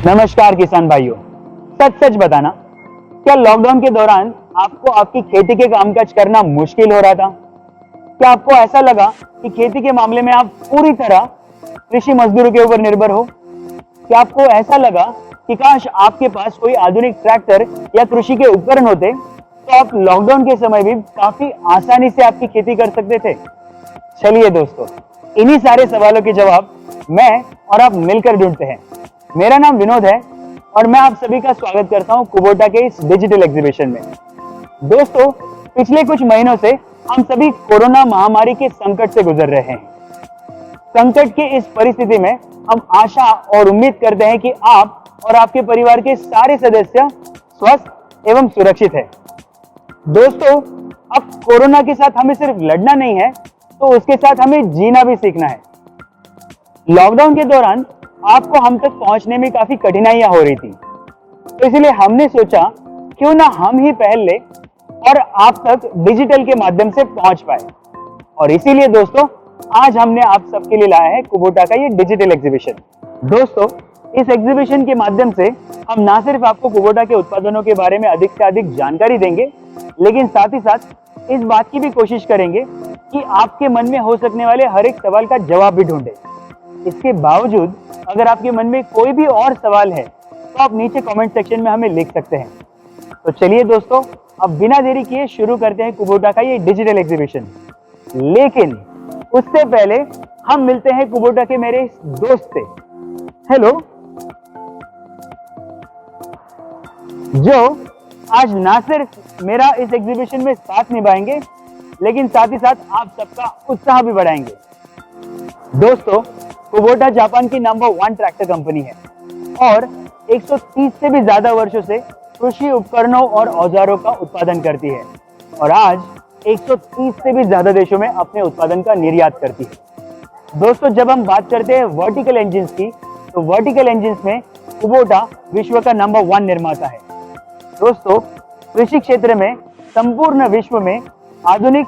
नमस्कार किसान भाइयों। सच सच बताना, क्या लॉकडाउन के दौरान आपको आपकी खेती के कामकाज करना मुश्किल हो रहा था? क्या आपको ऐसा लगा कि खेती के मामले में आप पूरी तरह कृषि मजदूरों के ऊपर निर्भर हो? क्या आपको ऐसा लगा कि काश आपके पास कोई आधुनिक ट्रैक्टर या कृषि के उपकरण होते तो आप लॉकडाउन के समय भी काफी आसानी से आपकी खेती कर सकते थे? चलिए दोस्तों, इन्हीं सारे सवालों के जवाब मैं और आप मिलकर ढूंढते हैं। मेरा नाम विनोद है और मैं आप सभी का स्वागत करता हूं कुबोटा के इस डिजिटल एग्जीबिशन में। दोस्तों, पिछले कुछ महीनों से हम सभी कोरोना महामारी के संकट से गुजर रहे हैं। संकट की इस परिस्थिति में हम आशा और उम्मीद करते हैं कि आप और आपके परिवार के सारे सदस्य स्वस्थ एवं सुरक्षित हैं। दोस्तों, अब कोरोना के साथ हमें सिर्फ लड़ना नहीं है, तो उसके साथ हमें जीना भी सीखना है। लॉकडाउन के दौरान आपको हम तक पहुंचने में काफी कठिनाइयां हो रही थी, तो इसलिए हमने सोचा क्यों ना हम ही पहल ले और आप तक डिजिटल के माध्यम से पहुंच पाए। और इसीलिए दोस्तों, आज हमने आप सबके लिए लाया है कुबोटा का ये डिजिटल एग्जीबिशन। दोस्तों, इस एग्जीबिशन के माध्यम से हम ना सिर्फ आपको कुबोटा के उत्पादनों के बारे में अधिक से अधिक जानकारी देंगे, लेकिन साथ ही साथ इस बात की भी कोशिश करेंगे कि आपके मन में हो सकने वाले हर एक सवाल का जवाब भी ढूंढे। इसके बावजूद अगर आपके मन में कोई भी और सवाल है तो आप नीचे कमेंट सेक्शन में हमें लिख सकते हैं। तो चलिए दोस्तों, अब बिना देरी किए शुरू करते हैं कुबोटा का ये डिजिटल एग्जीबिशन। लेकिन उससे पहले हम मिलते हैं कुबोटा के मेरे इस दोस्त से। हेलो, जो आज ना सिर्फ मेरा इस एग्जीबिशन में साथ निभाएंगे, लेकिन साथ ही साथ आप सबका उत्साह भी बढ़ाएंगे। दोस्तों, कुबोटा जापान की नंबर 1 ट्रैक्टर कंपनी है और 130 से भी ज्यादा वर्षों से कृषि उपकरणों और औजारों का उत्पादन करती है और आज 130 से भी ज्यादा देशों में अपने उत्पादन का निर्यात करती है। दोस्तों, जब हम बात करते हैं वर्टिकल इंजन्स की, तो वर्टिकल इंजन्स में कुबोटा विश्व का नंबर 1 निर्माता है। दोस्तों, कृषि क्षेत्र में संपूर्ण विश्व में आधुनिक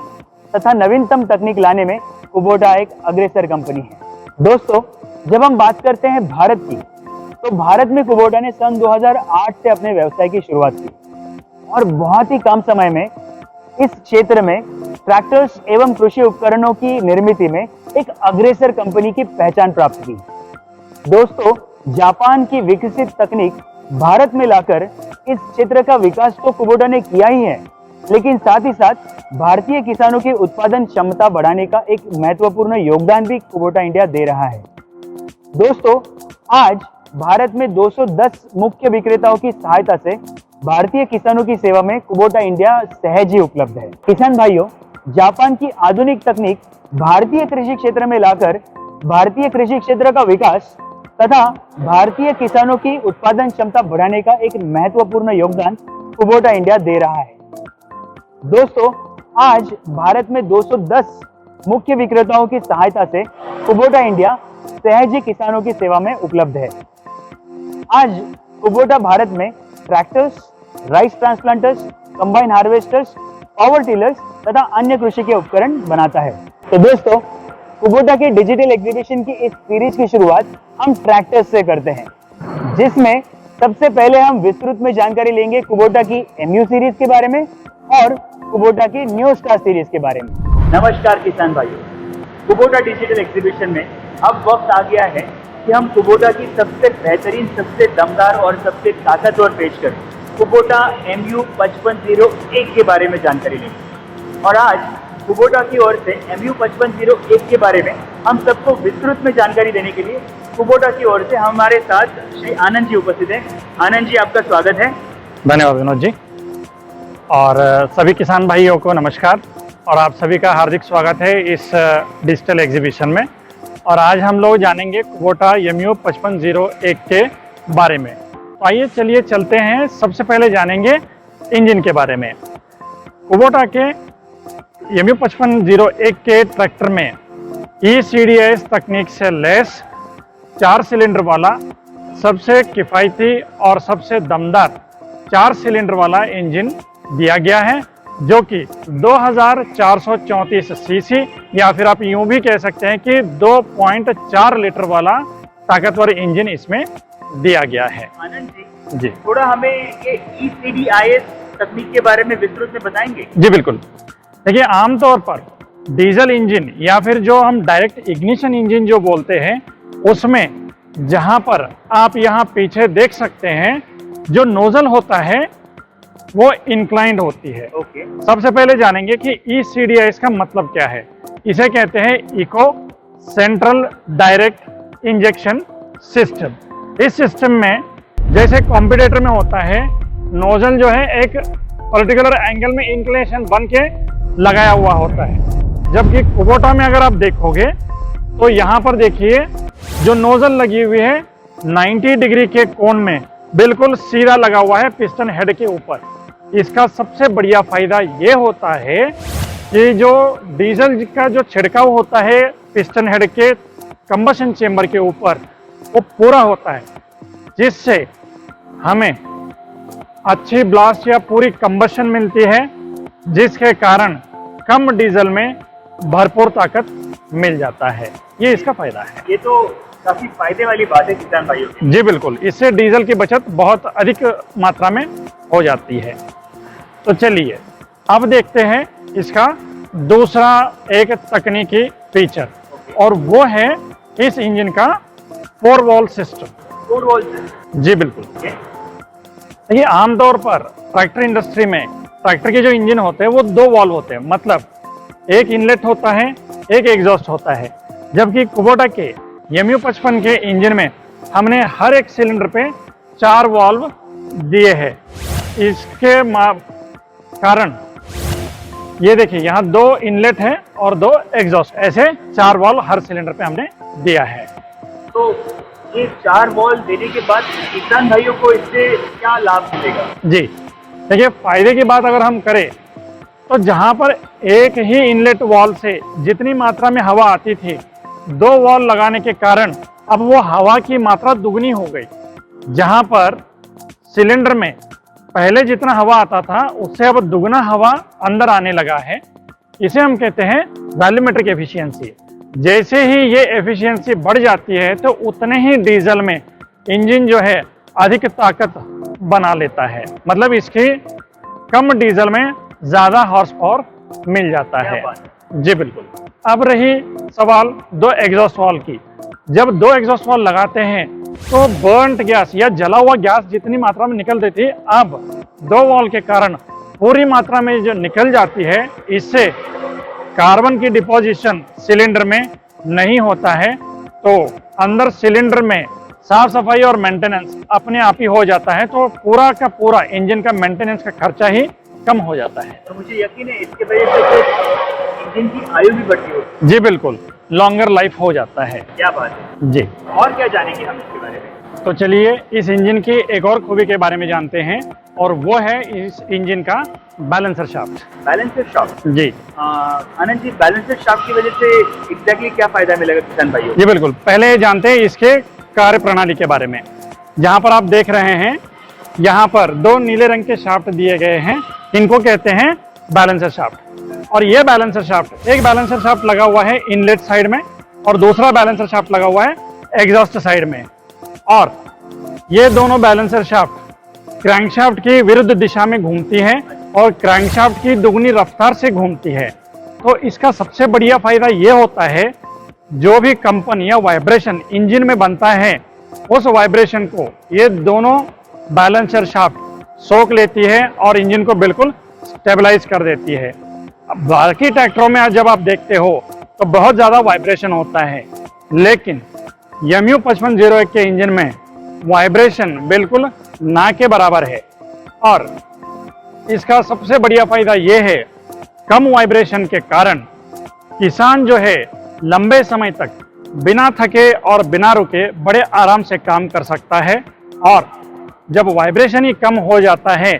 तथा नवीनतम तकनीक लाने में कुबोटा एक अग्रसर कंपनी है। दोस्तों, जब हम बात करते हैं भारत की, तो भारत में कुबोटा ने सन 2008 से अपने व्यवसाय की शुरुआत की और बहुत ही कम समय में इस क्षेत्र में ट्रैक्टर्स एवं कृषि उपकरणों की निर्मित में एक अग्रसर कंपनी की पहचान प्राप्त की। दोस्तों, जापान की विकसित तकनीक भारत में लाकर इस क्षेत्र का विकास तो कुबोटा ने किया ही है, लेकिन साथ ही साथ भारतीय किसानों की उत्पादन क्षमता बढ़ाने का एक महत्वपूर्ण योगदान भी कुबोटा इंडिया दे रहा है। दोस्तों, आज भारत में 210 मुख्य विक्रेताओं की सहायता से भारतीय किसानों की सेवा में कुबोटा इंडिया सहज ही उपलब्ध है। किसान भाइयों, जापान की आधुनिक तकनीक भारतीय कृषि क्षेत्र में लाकर भारतीय कृषि क्षेत्र का विकास तथा भारतीय किसानों की उत्पादन क्षमता बढ़ाने का एक महत्वपूर्ण योगदान कुबोटा इंडिया दे रहा है। दोस्तों, आज भारत में 210 मुख्य विक्रेताओं की सहायता से कुबोटा इंडिया सहज ही किसानों की सेवा में उपलब्ध है। आज कुबोटा भारत में tractors, rice transplanters, combine harvesters, power tillers तथा अन्य कृषि के उपकरण बनाता है। तो दोस्तों, कुबोटा के डिजिटल एग्जीबिशन की इस सीरीज की शुरुआत हम ट्रैक्टर्स से करते हैं, जिसमें सबसे पहले हम विस्तृत में जानकारी लेंगे कुबोटा की MU सीरीज के बारे में और कुबोटा की न्यू स्टार सीरीज के बारे में। नमस्कार किसान भाइयों, कुबोटा डिजिटल एग्जीबिशन में अब वक्त आ गया है कि हम कुबोटा की सबसे बेहतरीन, सबसे दमदार और सबसे ताकतवर पेशकश कुबोटा MU 5501 के बारे में जानकारी लेंगे। और आज कुबोटा की ओर से MU 5501 के बारे में हम सबको विस्तृत में जानकारी देने के लिए कुबोटा की ओर से हमारे साथ श्री आनंद जी उपस्थित हैं। आनंद जी, आपका स्वागत है। धन्यवाद विनोद जी। और सभी किसान भाइयों को नमस्कार और आप सभी का हार्दिक स्वागत है इस डिजिटल एग्जीबिशन में। और आज हम लोग जानेंगे कुबोटा MU 5501 के बारे में। तो आइए चलिए चलते हैं। सबसे पहले जानेंगे इंजन के बारे में। कुबोटा के MU 5501 के ट्रैक्टर में ECDS तकनीक से लैस 4 सिलेंडर वाला सबसे किफ़ायती और सबसे दमदार 4 सिलेंडर वाला इंजन दिया गया है, जो कि 2434 सीसी या फिर आप यूं भी कह सकते हैं कि 2.4 लीटर वाला ताकतवर इंजन इसमें दिया गया है। आनंद जी, जी थोड़ा हमें ये ECDIS तकनीक के बारे में विस्तृत में बताएंगे? जी बिल्कुल। देखिए, आमतौर पर डीजल इंजन या फिर जो हम डायरेक्ट इग्निशन इंजन जो बोलते हैं, उसमें जहां पर आप यहाँ पीछे देख सकते हैं, जो नोजल होता है वो इंक्लाइंड होती है। ओके। सबसे पहले जानेंगे कि ECDIS का मतलब क्या है। इसे कहते हैं eco central direct injection system. इस सिस्टम में जैसे कॉम्पिटेटर में होता है, नोजल जो है एक पर्टिकुलर एंगल में इंक्लिनेशन बन के लगाया हुआ होता है, जबकि कुबोटा में अगर आप देखोगे तो यहाँ पर देखिए जो नोजल लगी हुई है 90 डिग्री के कोण में बिल्कुल सीधा लगा हुआ है पिस्टन हेड के ऊपर। इसका सबसे बढ़िया फायदा ये होता है कि जो डीजल का जो छिड़काव होता है पिस्टन हेड के कंबशन चेंबर के ऊपर, वो पूरा होता है, जिससे हमें अच्छी ब्लास्ट या पूरी कंबशन मिलती है, जिसके कारण कम डीजल में भरपूर ताकत मिल जाता है। ये इसका फायदा है। ये तो काफी फायदे वाली बात है किसान भाइयों की। जी बिल्कुल, इससे डीजल की बचत बहुत अधिक मात्रा में हो जाती है। तो चलिए अब देखते हैं इसका दूसरा एक तकनीकी फीचर, और वो है इस इंजन का 4 वॉल्व सिस्टम। 4 वॉल्व। जी बिल्कुल। ये आमतौर पर ट्रैक्टर इंडस्ट्री में ट्रैक्टर के जो इंजन होते हैं वो 2 वॉल्व होते हैं, मतलब एक इनलेट होता है, एक एग्जॉस्ट होता है। जबकि कुबोटा के MU55 के इंजन में हमने हर एक सिलेंडर पे 4 वॉल्व दिए हैं। इसके कारण ये देखिए, यहाँ 2 इनलेट है और 2 एग्जॉस्ट, ऐसे 4 वॉल्व हर सिलेंडर पे हमने दिया है। तो ये 4 वॉल्व देने के बाद किसान भाइयों को इससे क्या लाभ मिलेगा? जी देखिए, फायदे की बात अगर हम करें तो जहां पर एक ही इनलेट वॉल्व से जितनी मात्रा में हवा आती थी, 2 वॉल्व लगाने के कारण अब वो हवा की मात्रा दुगनी हो गई। जहां पर सिलेंडर में पहले जितना हवा आता था उससे अब दुगना हवा अंदर आने लगा है। इसे हम कहते हैं वॉल्यूमेट्रिक एफिशिएंसी। जैसे ही ये एफिशिएंसी बढ़ जाती है तो उतने ही डीजल में इंजन जो है अधिक ताकत बना लेता है, मतलब इसकी कम डीजल में ज्यादा हॉर्स पावर मिल जाता है। जी बिल्कुल। अब रही सवाल 2 एग्जॉस्ट वाल्व की। जब 2 एग्जॉस्ट वाल्व लगाते हैं तो बर्न्ट गैस या जला हुआ गैस जितनी मात्रा में निकलती थी, अब 2 वाल्व के कारण पूरी मात्रा में जो निकल जाती है। इससे कार्बन की डिपोजिशन सिलेंडर में नहीं होता है, तो अंदर सिलेंडर में साफ सफाई और मेंटेनेंस अपने आप ही हो जाता है। तो पूरा का पूरा इंजन का मेंटेनेंस का खर्चा ही कम हो जाता है। तो मुझे यकीन है इसके वजह से इंजन की आयु भी बढ़ती होगी। जी बिल्कुल, लॉन्गर लाइफ हो जाता है। क्या बात है जी। और क्या जानेंगे हम इसके बारे में? तो चलिए इस इंजन की एक और खूबी के बारे में जानते हैं, और वो है इस इंजन का बैलेंसर शाफ्ट। Balancer shaft. जी आनंद जी, बैलेंसर शाफ्ट की वजह से एग्जैक्टली क्या फायदा मिलेगा किसान भाइयों? जी बिल्कुल, पहले जानते हैं इसके कार्य प्रणाली के बारे में। जहां पर आप देख रहे हैं, यहाँ पर 2 नीले रंग के शाफ्ट दिए गए हैं, इनको कहते हैं बैलेंसर शाफ्ट। और ये बैलेंसर शाफ्ट, एक बैलेंसर शाफ्ट लगा हुआ है इनलेट साइड में और दूसरा बैलेंसर शाफ्ट लगा हुआ है एग्जॉस्ट साइड में। और ये दोनों बैलेंसर शाफ्ट क्रैंकशाफ्ट की विरुद्ध दिशा में घूमती है और क्रैंकशाफ्ट की दुगनी रफ्तार से घूमती है। तो इसका सबसे बढ़िया फायदा ये होता है, जो भी कंपन या वाइब्रेशन इंजन में बनता है, उस वाइब्रेशन को ये दोनों बैलेंसर शाफ्ट सोख लेती है और इंजन को बिल्कुल स्टेबलाइज कर देती है। अब बाकी ट्रैक्टरों में जब आप देखते हो तो बहुत ज़्यादा वाइब्रेशन होता है, लेकिन MU5501 के इंजन में वाइब्रेशन बिल्कुल ना के बराबर है। और इसका सबसे बढ़िया फायदा ये है, कम वाइब्रेशन के कारण किसान जो है लंबे समय तक बिना थके और बिना रुके बड़े आराम से काम कर सकता है। और जब वाइब्रेशन ही कम हो जाता है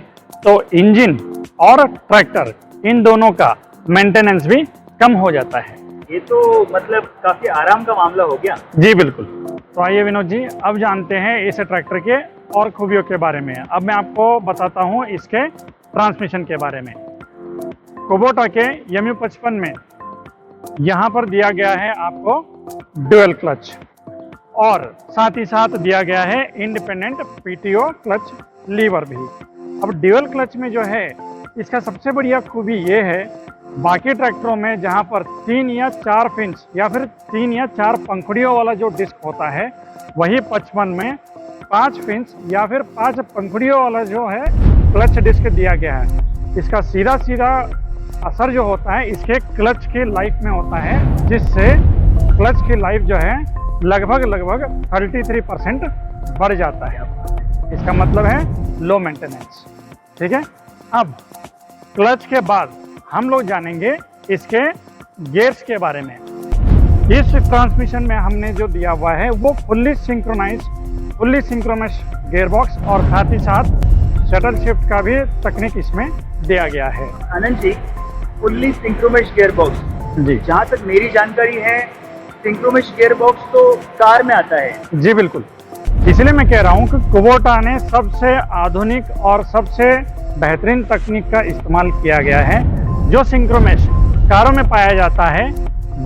तो इंजन और ट्रैक्टर इन दोनों का मेंटेनेंस भी कम हो जाता है। ये तो मतलब काफी आराम का मामला हो गया। जी बिल्कुल। तो आइए विनोद जी, अब जानते हैं इस ट्रैक्टर के और खूबियों के बारे में। अब मैं आपको बताता हूँ इसके ट्रांसमिशन के बारे में। कुबोटा के MU55 में यहाँ पर दिया गया है आपको डुअल क्लच। और साथ ही साथ दिया गया है इंडिपेंडेंट पीटीओ क्लच लीवर भी। अब ड्यूअल क्लच में जो है इसका सबसे बढ़िया खूबी ये है, बाकी ट्रैक्टरों में जहां पर 3 या 4 फिन्स या फिर 3 या 4 पंखुड़ियों वाला जो डिस्क होता है, वही 55 में 5 फिन्स या फिर 5 पंखुड़ियों वाला जो है क्लच डिस्क दिया गया है। इसका सीधा सीधा असर जो होता है इसके क्लच की लाइफ में होता है, जिससे क्लच की लाइफ जो है लगभग 33% बढ़ जाता है। इसका मतलब है लो मेंटेनेंस। ठीक है, अब क्लच के बाद हम लोग जानेंगे इसके गियर्स के बारे में। इस ट्रांसमिशन में हमने जो दिया हुआ है वो फुल्ली सिंक्रोनस गियरबॉक्स और साथ ही साथ शटल शिफ्ट का भी तकनीक इसमें दिया गया है। Anand ji, fully synchronous gearbox, जी जहाँ तक मेरी जानकारी है सिंक्रोनस गियरबॉक्स तो कार में आता है। जी बिल्कुल, इसलिए मैं कह रहा हूँ कि कुबोटा ने सबसे आधुनिक और सबसे बेहतरीन तकनीक का इस्तेमाल किया गया है। जो सिंक्रोमेश कारों में पाया जाता है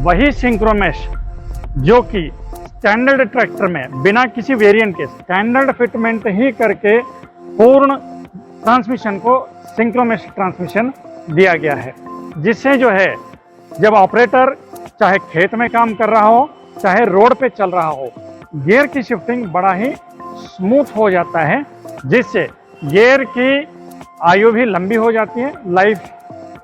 वही सिंक्रोमेश जो कि स्टैंडर्ड ट्रैक्टर में बिना किसी वेरिएंट के स्टैंडर्ड फिटमेंट ही करके पूर्ण ट्रांसमिशन को सिंक्रोमेश ट्रांसमिशन दिया गया है, जिससे जो है जब ऑपरेटर चाहे खेत में काम कर रहा हो चाहे रोड पे चल रहा हो, गियर की शिफ्टिंग बड़ा ही स्मूथ हो जाता है, जिससे गियर की आयु भी लंबी हो जाती है, लाइफ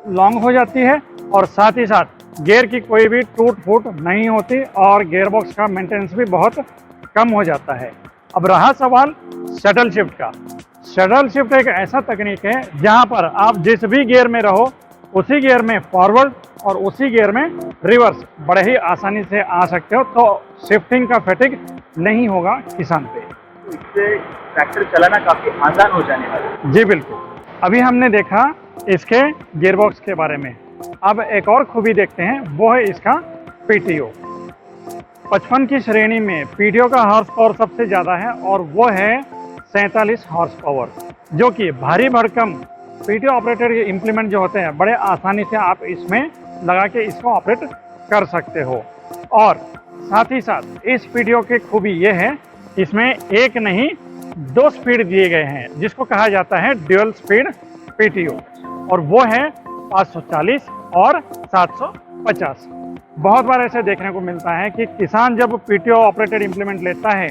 लॉन्ग हो जाती है और साथ ही साथ गियर की कोई भी टूट फूट नहीं होती और गियरबॉक्स का मेंटेनेंस भी बहुत कम हो जाता है। अब रहा सवाल शटल शिफ्ट का। शटल शिफ्ट एक ऐसा तकनीक है जहां पर आप जिस भी गियर में रहो उसी गियर में फॉरवर्ड और उसी गियर में रिवर्स बड़े ही आसानी से आ सकते हो, तो शिफ्टिंग का फैटिग नहीं होगा किसान पे। इससे ट्रैक्टर चलाना काफी आसान हो जाने वाला है। जी बिल्कुल, अभी हमने देखा इसके गियरबॉक्स के बारे में। अब एक और खूबी देखते हैं, वो है इसका पीटीओ। 55 की श्रेणी में पीटीओ का हॉर्स पावर सबसे ज़्यादा है और वो है 47 हॉर्स पावर, जो कि भारी भरकम पीटीओ ऑपरेटर के इम्प्लीमेंट जो होते हैं बड़े आसानी से आप इसमें लगा के इसको ऑपरेट कर सकते हो। और साथ ही साथ इस पीटीओ की खूबी ये है, इसमें एक नहीं 2 स्पीड दिए गए हैं, जिसको कहा जाता है ड्यूअल स्पीड पीटीओ, और वो है 540 और 750। बहुत बार ऐसे देखने को मिलता है कि किसान जब पीटीओ ऑपरेटेड इम्प्लीमेंट लेता है,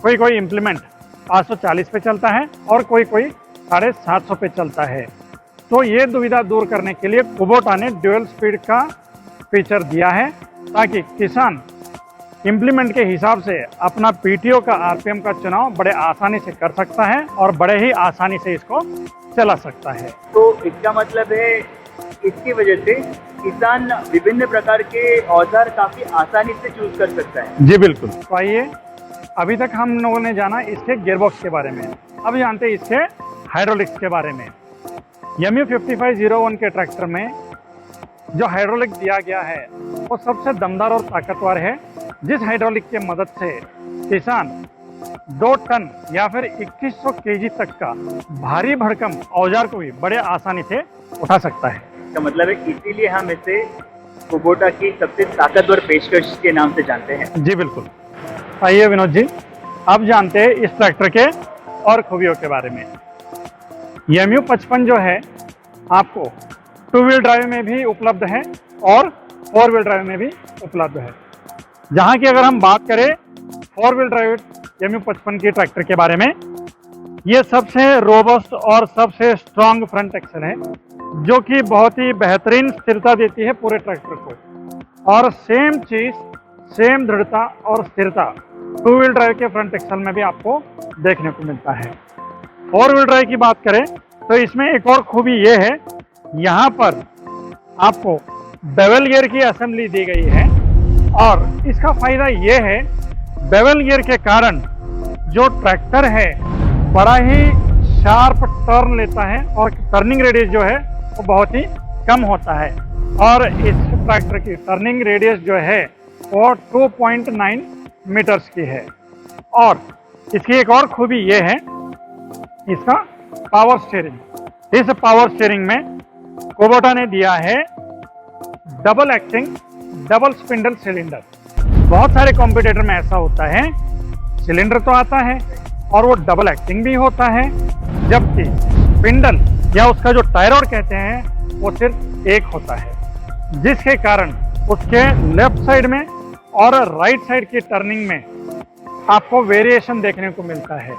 कोई इम्प्लीमेंट 540 पे चलता है और कोई 750 पे चलता है। तो ये दुविधा दूर करने के लिए कुबोटा ने ड्यूअल स्पीड का फीचर दिया है, ताकि किसान इम्प्लीमेंट के हिसाब से अपना पीटीओ का आरपीएम का चुनाव बड़े आसानी से कर सकता है और बड़े ही आसानी से इसको चला सकता है। तो इसका मतलब है इसकी वजह से किसान विभिन्न प्रकार के औजार काफी आसानी से चूज कर सकता है। जी बिल्कुल। तो आइए, अभी तक हम लोगों ने जाना इसके गियरबॉक्स के बारे में, अब जानते हैं इसके हाइड्रोलिक्स के बारे में। यम्यू 5501 के ट्रैक्टर में जो हाइड्रोलिक दिया गया है वो सबसे दमदार और ताकतवर है, जिस हाइड्रोलिक के मदद से किसान 2 टन या फिर 2100 केजी तक का भारी भरकम औजार को भी बड़े आसानी से उठा सकता है। इसका मतलब है इसीलिए हम इसे कुबोटा की सबसे ताकतवर पेशकश के नाम से जानते हैं। जी बिल्कुल। आइए विनोद जी, अब जानते हैं इस ट्रैक्टर के और खूबियों के बारे में। यम्यू 55 जो है आपको 2 व्हील ड्राइव में भी उपलब्ध है और 4 व्हील ड्राइव में भी उपलब्ध है। जहाँ की अगर हम बात करें 4 व्हील ड्राइव यम्यू 55 की ट्रैक्टर के बारे में, ये सबसे रोबस्ट और सबसे स्ट्रॉन्ग फ्रंट एक्सल है, जो कि बहुत ही बेहतरीन स्थिरता देती है पूरे ट्रैक्टर को। और सेम चीज, सेम दृढ़ता और स्थिरता 2 व्हील ड्राइव के फ्रंट एक्सल में भी आपको देखने को मिलता है। 4 व्हील ड्राइव की बात करें तो इसमें एक और खूबी ये है, यहाँ पर आपको बेवल गियर की असेंबली दी गई है और इसका फायदा ये है, बेवल गियर के कारण जो ट्रैक्टर है बड़ा ही शार्प टर्न लेता है और टर्निंग रेडियस जो है वो बहुत ही कम होता है। और इस ट्रैक्टर की टर्निंग रेडियस जो है वो 2.9 मीटर्स की है। और इसकी एक और खूबी ये है, इसका पावर स्टीयरिंग। इस पावर स्टीयरिंग में कुबोटा ने दिया है double acting double spindle cylinder. बहुत सारे कॉम्पिटिटर में ऐसा होता है सिलेंडर तो आता है और वो डबल एक्टिंग भी होता है, जबकि स्पिंडल या उसका जो टायरॉयड कहते हैं वो सिर्फ एक होता है, जिसके कारण उसके लेफ्ट साइड में और राइट साइड की टर्निंग में आपको वेरिएशन देखने को मिलता है।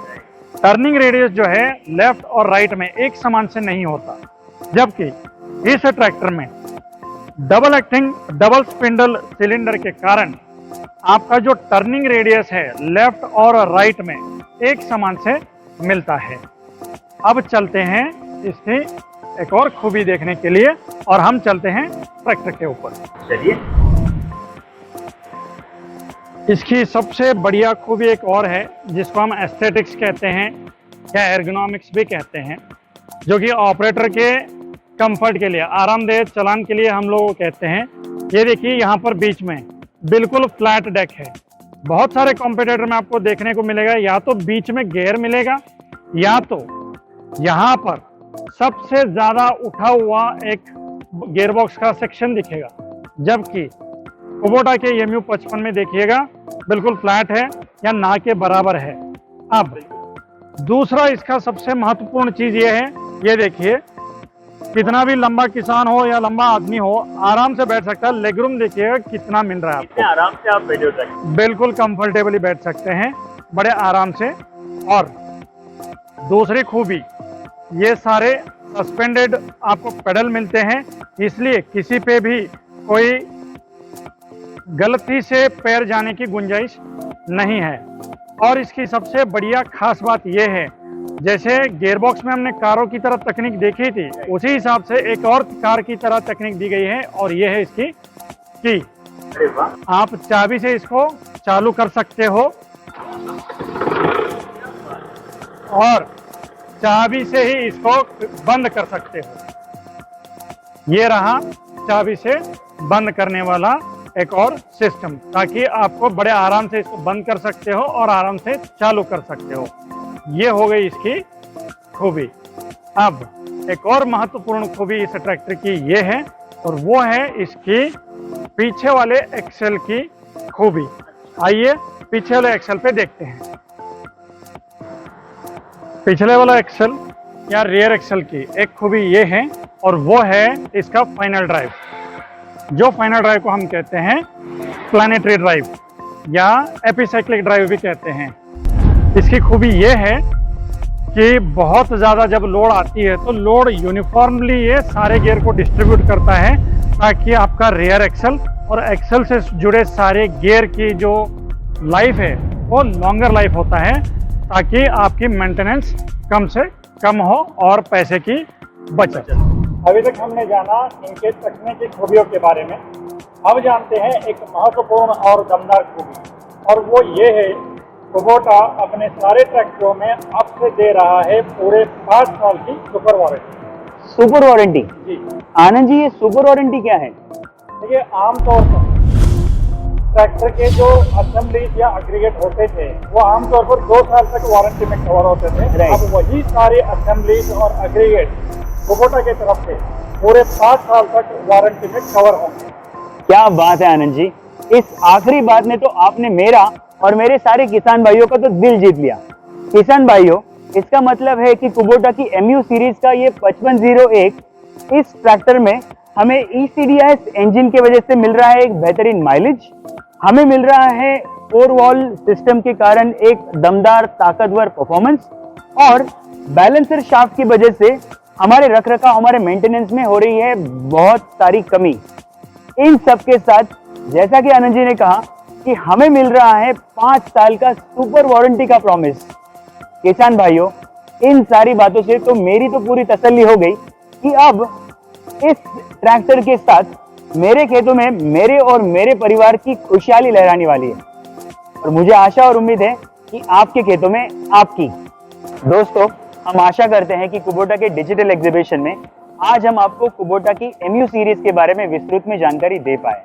टर्निंग रेडियस जो है लेफ्ट और राइट में एक समान से नहीं होता, जबकि इस ट्रैक्टर में double acting double spindle cylinder के कारण आपका जो टर्निंग रेडियस है लेफ्ट और राइट में एक समान से मिलता है। अब चलते हैं इसकी एक और खूबी देखने के लिए और हम चलते हैं ट्रैक्टर के ऊपर। चलिए। इसकी सबसे बढ़िया खूबी एक और है जिसको हम एस्थेटिक्स कहते हैं या एर्गोनॉमिक्स भी कहते हैं, जो कि ऑपरेटर के कंफर्ट के लिए, आरामदेह चलान के लिए हम लोग कहते हैं। ये देखिए यहाँ पर बीच में बिल्कुल फ्लैट डेक है। बहुत सारे कॉम्पिटिटर में आपको देखने को मिलेगा या तो बीच में गियर मिलेगा या तो यहाँ पर सबसे ज्यादा उठा हुआ एक गियरबॉक्स का सेक्शन दिखेगा, जबकि कुबोटा के MU55 में देखिएगा बिल्कुल फ्लैट है या ना के बराबर है। अब दूसरा इसका सबसे महत्वपूर्ण चीज ये है, ये देखिए कितना भी लंबा किसान हो या लंबा आदमी हो आराम से बैठ सकता है। लेगरूम देखिएगा कितना मिल रहा है आपको, आराम से आप बैठे हो सकते हैं, बिल्कुल कंफर्टेबली बैठ सकते हैं बड़े आराम से। और दूसरी खूबी, ये सारे सस्पेंडेड आपको पेडल मिलते हैं, इसलिए किसी पे भी कोई गलती से पैर जाने की गुंजाइश नहीं है। और इसकी सबसे बढ़िया खास बात यह है, जैसे गियरबॉक्स में हमने कारों की तरह तकनीक देखी थी, उसी हिसाब से एक और कार की तरह तकनीक दी गई है और यह है इसकी की। आप चाबी से इसको चालू कर सकते हो और चाबी से ही इसको बंद कर सकते हो। ये रहा चाबी से बंद करने वाला एक और सिस्टम, ताकि आपको बड़े आराम से इसको बंद कर सकते हो और आराम से चालू कर सकते हो। ये हो गई इसकी खूबी। अब एक और महत्वपूर्ण खूबी इस ट्रैक्टर की ये है और वो है इसकी पीछे वाले एक्सेल की खूबी। आइए पीछे वाले एक्सेल पे देखते हैं। पिछले वाला एक्सेल या रियर एक्सेल की एक खूबी ये है और वो है इसका फाइनल ड्राइव, जो फाइनल ड्राइव को हम कहते हैं प्लानेटरी ड्राइव या एपिसाइक्लिक ड्राइव भी कहते हैं। इसकी खूबी ये है कि बहुत ज़्यादा जब लोड आती है तो लोड यूनिफॉर्मली ये सारे गियर को डिस्ट्रीब्यूट करता है, ताकि आपका रियर एक्सेल और एक्सेल से जुड़े सारे गियर की जो लाइफ है वो लॉन्गर लाइफ होता है, ताकि आपकी मेंटेनेंस कम से कम हो और पैसे की बचत। अभी तक हमने जाना इनके चकने की खूबियों के बारे में। अब जानते हैं एक महत्वपूर्ण और दमदार खूबी, और वो ये है कुबोटा अपने सारे ट्रैक्टरों में अब से दे रहा है पूरे 5 साल की सुपर वारंटी। सुपर वारंटी जी आनंद जी, ये सुपर वारंटी क्या है? देखिए, आमतौर पर ट्रैक्टर के जो असेंबलीज या एग्रीगेट होते थे वो आमतौर पर 2 साल तक वारंटी में कवर होते थे। अब वही सारे असेंबलीज और एग्रीगेट कुबोटा की तरफ से पूरे 5 साल तक वारंटी में कवर होंगे। क्या बात है आनंद जी, इस आखिरी बात ने तो आपने मेरा और मेरे सारे किसान भाइयों का तो दिल जीत लिया। किसान भाइयों, इसका मतलब है कि कुबोटा की MU सीरीज का ये 5501 इस ट्रैक्टर में हमें ECDIS इंजन की वजह से मिल रहा है एक बेहतरीन माइलेज, हमें मिल रहा है 4 वॉल सिस्टम के कारण एक दमदार ताकतवर परफॉर्मेंस, और बैलेंसर शाफ्ट की वजह से हमारे रखरखाव, हमारे मेंटेनेंस में हो रही है बहुत सारी कमी। इन सब के साथ जैसा कि आनंद जी ने कहा कि हमें मिल रहा है 5 साल का सुपर वारंटी का प्रॉमिस। किसान भाइयों, इन सारी बातों से तो मेरी तो पूरी तसल्ली हो गई कि अब इस ट्रैक्टर के साथ मेरे खेतों में मेरे और मेरे परिवार की खुशहाली लहराने वाली है, और मुझे आशा और उम्मीद है कि आपके खेतों में आपकी। दोस्तों, हम आशा करते हैं कि कुबोटा के डिजिटल एग्जीबिशन में आज हम आपको कुबोटा की MU सीरीज के बारे में विस्तृत में जानकारी दे पाए।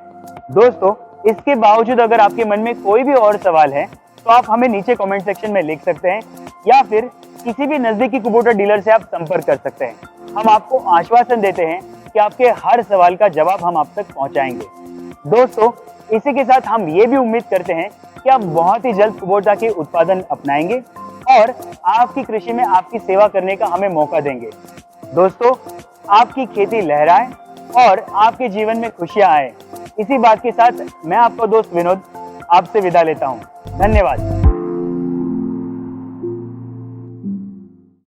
दोस्तों, इसके बावजूद अगर आपके मन में कोई भी और सवाल है तो आप हमें नीचे कमेंट सेक्शन में लिख सकते हैं, या फिर किसी भी नजदीकी कुबोटा डीलर से आप संपर्क कर सकते हैं। हम आपको आश्वासन देते हैं कि आपके हर सवाल का जवाब हम आप तक पहुंचाएंगे। दोस्तों, इसी के साथ हम ये भी उम्मीद करते हैं कि आप बहुत ही जल्द कुबोटा के उत्पादन अपनाएंगे और आपकी कृषि में आपकी सेवा करने का हमें मौका देंगे। दोस्तों, आपकी खेती लहराए और आपके जीवन में खुशियां आए। इसी बात के साथ मैं आपका दोस्त विनोद आपसे विदा लेता हूं। धन्यवाद।